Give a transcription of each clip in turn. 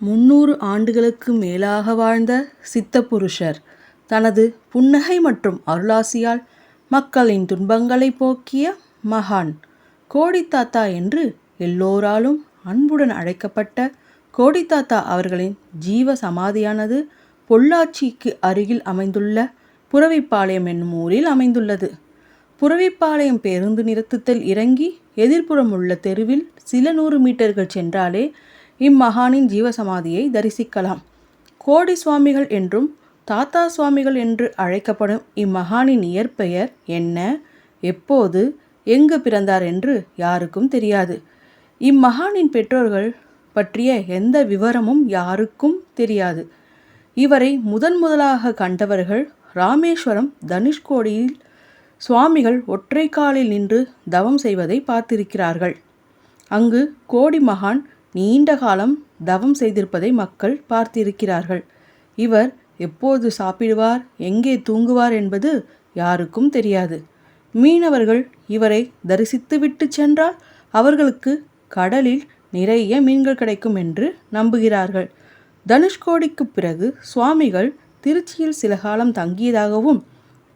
300 ஆண்டுகளுக்கு மேலாக வாழ்ந்த சித்த புருஷர் தனது புன்னகை மற்றும் அருளாசியால் மக்களின் துன்பங்களை போக்கிய மகான் கோடித்தாத்தா என்று எல்லோராலும் அன்புடன் அழைக்கப்பட்ட கோடித்தாத்தா அவர்களின் ஜீவ சமாதியானது பொள்ளாச்சிக்கு அருகில் அமைந்துள்ள புரவிப்பாளையம் என்னும் ஊரில் அமைந்துள்ளது. புரவிப்பாளையம் பேருந்து நிறுத்தத்தில் இறங்கி எதிர்ப்புறம் உள்ள தெருவில் சில 100 மீட்டர்கள் சென்றாலே இம்மகானின் ஜீவசமாதியை தரிசிக்கலாம். கோடி சுவாமிகள் என்றும் தாத்தா சுவாமிகள் என்று அழைக்கப்படும் இம்மகானின் இயற்பெயர் என்ன, எப்போது, எங்கு பிறந்தார் என்று யாருக்கும் தெரியாது. இம்மகானின் பெற்றோர்கள் பற்றிய எந்த விவரமும் யாருக்கும் தெரியாது. இவரை முதலாக கண்டவர்கள் ராமேஸ்வரம் தனுஷ்கோடியில் சுவாமிகள் ஒற்றை காலில் நின்று தவம் செய்வதை பார்த்திருக்கிறார்கள். அங்கு கோடி மகான் நீண்ட காலம் தவம் செய்திருப்பதை மக்கள் பார்த்திருக்கிறார்கள். இவர் எப்போது சாப்பிடுவார், எங்கே தூங்குவார் என்பது யாருக்கும் தெரியாது. மீனவர்கள் இவரை தரிசித்துவிட்டு சென்றால் அவர்களுக்கு கடலில் நிறைய மீன்கள் கிடைக்கும் என்று நம்புகிறார்கள். தனுஷ்கோடிக்கு பிறகு சுவாமிகள் திருச்சியில் சில காலம் தங்கியதாகவும்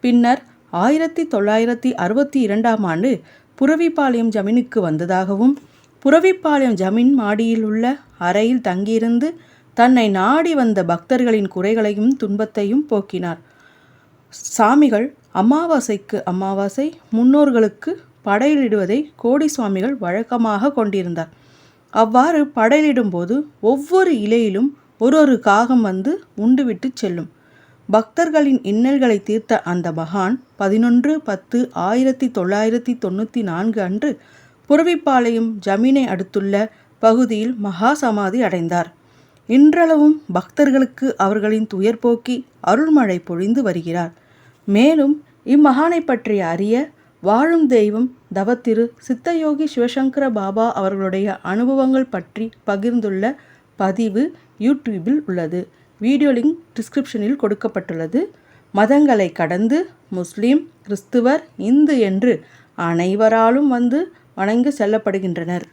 பின்னர் 1962ஆம் ஆண்டு புரவிப்பாளையம் ஜமீனுக்கு வந்ததாகவும் புரவிப்பாளையம் ஜமீன் மாடியில் உள்ள அறையில் தங்கியிருந்து தன்னை நாடி வந்த பக்தர்களின் குறைகளையும் துன்பத்தையும் போக்கினார். சாமிகள் அமாவாசைக்கு அமாவாசை முன்னோர்களுக்கு படையலிடுவதை கோடி சுவாமிகள் வழக்கமாக கொண்டிருந்தார். அவ்வாறு படையலிடும்போது ஒவ்வொரு இலையிலும் ஒரு காகம் வந்து உண்டுவிட்டு செல்லும். பக்தர்களின் இன்னல்களை தீர்த்த அந்த மகான் 11/10/1994 அன்று புரவிப்பாளையம் ஜமீனை அடுத்துள்ள பகுதியில் மகா சமாதி அடைந்தார். இன்றளவும் பக்தர்களுக்கு அவர்களின் துயர் போக்கி அருள்மழை பொழிந்து வருகிறார். மேலும் இம்மகானை பற்றிய அறிய வாழும் தெய்வம் தவத்திரு சித்தயோகி சிவசங்கர பாபா அவர்களுடைய அனுபவங்கள் பற்றி பகிர்ந்துள்ள பதிவு யூடியூபில் உள்ளது. வீடியோ லிங்க் டிஸ்கிரிப்ஷனில் கொடுக்கப்பட்டுள்ளது. மதங்களை கடந்து முஸ்லீம், கிறிஸ்துவர், இந்து என்று அனைவராலும் வந்து வணங்கி செல்லப்படுகின்றனர்.